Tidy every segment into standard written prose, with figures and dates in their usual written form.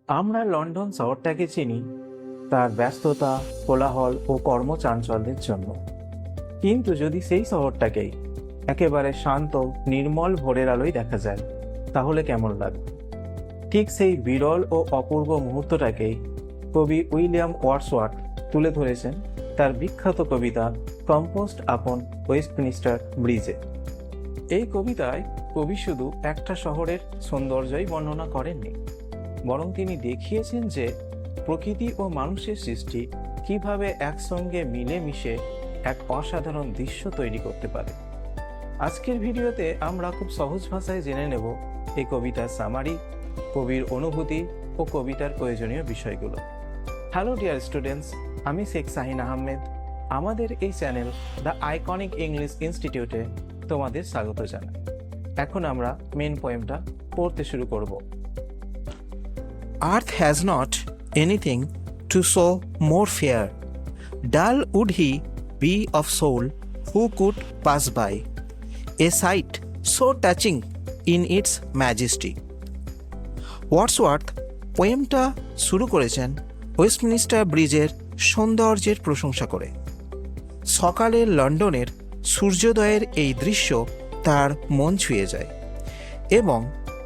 আমরা লন্ডন শহরটাকে চিনি তার ব্যস্ততা, কোলাহল ও কর্মচাঞ্চল্যের জন্য। কিন্তু যদি সেই শহরটাকেই একেবারে শান্ত, নির্মল ভোরের আলোয় দেখা যায়, তাহলে কেমন লাগবে? ঠিক সেই বিরল ও অপূর্ব মুহূর্তটাকেই কবি উইলিয়াম ওয়ার্ডসওয়ার্থ তুলে ধরেছেন তার বিখ্যাত কবিতা কম্পোস্ট আপন ওয়েস্টমিনিস্টার ব্রিজে। এই কবিতায় কবি শুধু একটা শহরের সৌন্দর্যই বর্ণনা করেননি, বরং তিনি দেখিয়েছেন যে প্রকৃতি ও মানুষের সৃষ্টি কিভাবে একসঙ্গে মিলেমিশে এক অসাধারণ দৃশ্য তৈরি করতে পারে। আজকের ভিডিওতে আমরা খুব সহজ ভাষায় জেনে নেব এই কবিতার সামারি, কবির অনুভূতি ও কবিতার প্রয়োজনীয় বিষয়গুলো। হ্যালো ডিয়ার স্টুডেন্টস, আমি শেখ শাহিন আহমেদ। আমাদের এই চ্যানেল দ্য আইকনিক ইংলিশ ইনস্টিটিউটে তোমাদের স্বাগত জানাই। এখন আমরা মেন পোয়েমটা পড়তে শুরু করব। Earth has not anything to show more fair. Dull would he be of soul who could pass by, a sight so touching in its majesty. Wordsworth পোয়েমটা শুরু করেছেন ওয়েস্টমিনিস্টার ব্রিজের সৌন্দর্যের প্রশংসা করে। সকালের লন্ডনের সূর্যোদয়ের এই দৃশ্য তার মন ছুঁয়ে যায় এবং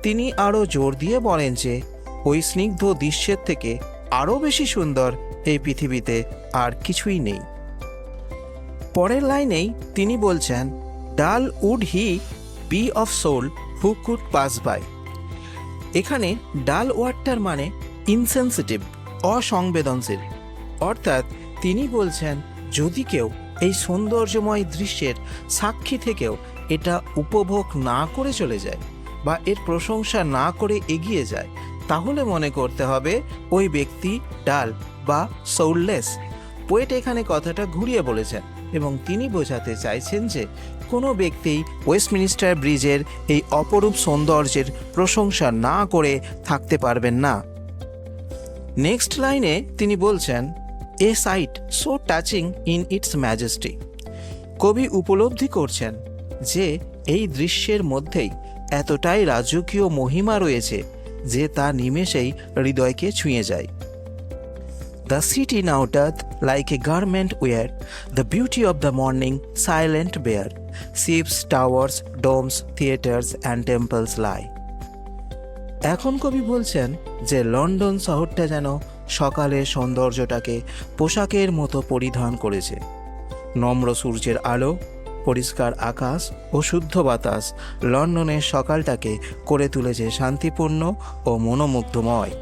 তিনি আরও জোর দিয়ে বলেন যে ওই স্নিগ্ধ দৃশ্যের থেকে আরও বেশি সুন্দর এই পৃথিবীতে আর কিছুই নেই। পরের লাইনেই তিনি বলছেন, dull would he be of soul who could pass by. এখানে ডাল ওয়ার্ডটার মানে ইনসেনসিটিভ, অসংবেদনশীল। অর্থাৎ তিনি বলছেন, যদি কেউ এই সৌন্দর্যময় দৃশ্যের সাক্ষী থেকেও এটা উপভোগ না করে চলে যায় বা এর প্রশংসা না করে এগিয়ে যায়, তাহলে মনে করতে হবে ওই ব্যক্তি ডাল বা সোললেস। পোয়েট এখানে কথাটা ঘুরিয়ে বলেছেন এবং তিনি বোঝাতে চাইছেন যে কোনো ব্যক্তি ওয়েস্টমিনিস্টার ব্রিজের এই অপরূপ সৌন্দর্যের প্রশংসা না করে থাকতে পারবেন না। নেক্সট লাইনে তিনি বলছেন, a sight so touching in its majesty. কবি উপলব্ধি করছেন যে এই দৃশ্যের মধ্যেই এতটাই রাজকীয় মহিমা রয়েছে যে তা নিমেষেই হৃদয়কে ছুঁয়ে যায়। The city now doth like a garment wear, the beauty of the morning silent bare, ships, towers, domes, theatres and temples lie. এখন কবি বলছেন যে লন্ডন শহরটা যেন সকালের সৌন্দর্যটাকে পোশাকের মতো পরিধান করেছে। নম্র সূর্যের আলো, পরিষ্কার আকাশ ও শুদ্ধ বাতাস লন্ডনের সকালটাকে করে তুলেছে শান্তিপূর্ণ ও মনোমুগ্ধময়।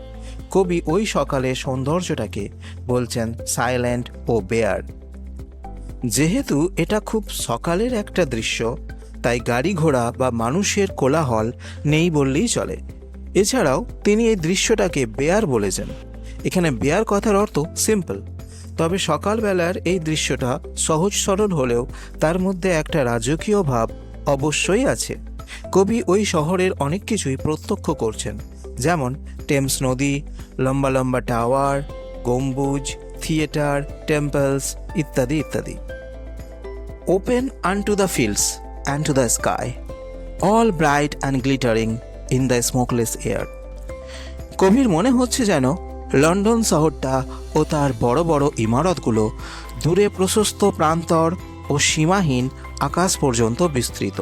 কবি ওই সকালের সৌন্দর্যটাকে বলছেন সাইলেন্ট ও বেয়ার। যেহেতু এটা খুব সকালের একটা দৃশ্য, তাই গাড়ি ঘোড়া বা মানুষের কোলাহল নেই বললেই চলে। এছাড়াও তিনি এই দৃশ্যটাকে বেয়ার বলেছেন। এখানে বেয়ার কথার অর্থ সিম্পল, তবে সকালবেলার এই দৃশ্যটা সহজ সরল হলেও তার মধ্যে একটা রাজকীয় ভাব অবশ্যই আছে। কবি ওই শহরের অনেক কিছুই প্রত্যক্ষ করছেন, যেমন টেমস নদী, লম্বা লম্বা টাওয়ার, গম্বুজ, থিয়েটার, টেম্পলস ইত্যাদি ইত্যাদি। Open unto the fields and to the sky, all bright and glittering in the smokeless air. কবির মনে হচ্ছে যেন লন্ডন শহরটা ও তার বড় বড় ইমারতগুলো দূরে প্রশস্ত প্রান্তর ও সীমাহীন আকাশ পর্যন্ত বিস্তৃত।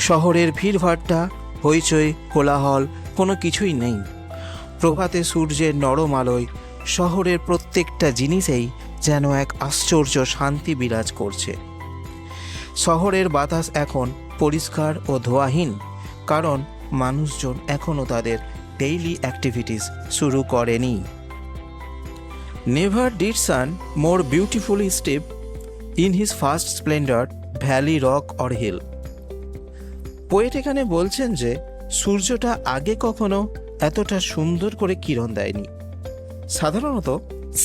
শহরের ভিড়ভাট্টা, হইচই, কোলাহল কোনো কিছুই নেই। প্রভাতে সূর্যের নরম আলোয় শহরের প্রত্যেকটা জিনিসেই যেন এক আশ্চর্য শান্তি বিরাজ করছে। শহরের বাতাস এখন পরিষ্কার ও ধোঁয়াহীন, কারণ মানুষজন এখনও তাদের ডেইলি অ্যাক্টিভিটিস শুরু করেনি। Never did sun more beautifully steep in his first splendour valley, rock or hill. Poet এখানে বলছেন যে সূর্যটা আগে কখনো এতটা সুন্দর করে কিরণ দেয়নি। সাধারণত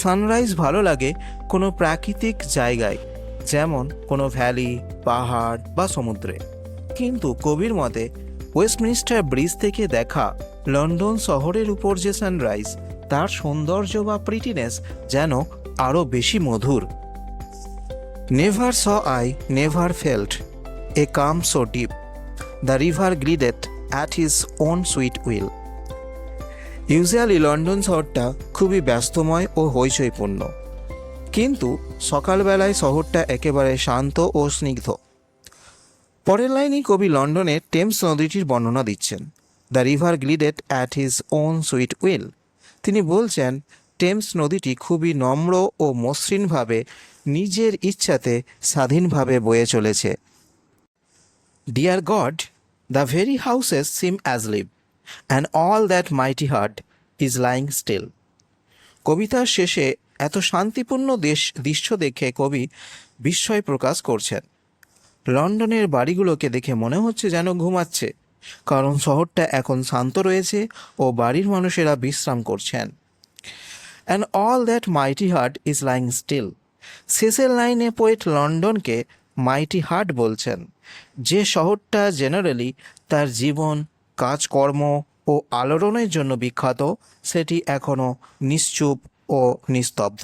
সানরাইজ ভালো লাগে কোনো প্রাকৃতিক জায়গায়, যেমন কোনো ভ্যালি, পাহাড় বা সমুদ্রে। কিন্তু কবির মতে ওয়েস্টমিনিস্টার ব্রিজ থেকে দেখা লন্ডন শহরের উপর যে সানরাইজ, তার সৌন্দর্য বা প্রিটিনেস যেন আরও বেশি মধুর। Never saw I, never felt a calm so deep, the river glideth at his own sweet will. Usually London শহরটা খুবই ব্যস্তময় ও হইচইপূর্ণ, কিন্তু সকালবেলায় শহরটা একেবারে শান্ত ও স্নিগ্ধ। পরের লাইনেই কবি লন্ডনের টেমস নদীটির বর্ণনা দিচ্ছেন। The river glided at his own sweet will. তিনি বলছেন টেমস নদীটি খুবই নম্র ও মসৃণভাবে নিজের ইচ্ছাতে স্বাধীনভাবে বয়ে চলেছে। Dear God, the very houses seem asleep and all that mighty heart is lying still. কবিতার শেষে এত শান্তিপূর্ণ দৃশ্য দেখে কবি বিস্ময় প্রকাশ করছেন। লন্ডনের বাড়িগুলোকে দেখে মনে হচ্ছে যেন ঘুমাচ্ছে, কারণ শহরটা এখন শান্ত রয়েছে ও বাড়ির মানুষেরা বিশ্রাম করছেন। And all that mighty heart is lying still. শেষের লাইনে পোয়েট লন্ডনকে মাইটি হার্ট বলছেন। যে শহরটা জেনারেলি তার জীবন, কাজকর্ম ও আলোড়নের জন্য বিখ্যাত, সেটি এখনও নিশ্চুপ ও নিস্তব্ধ।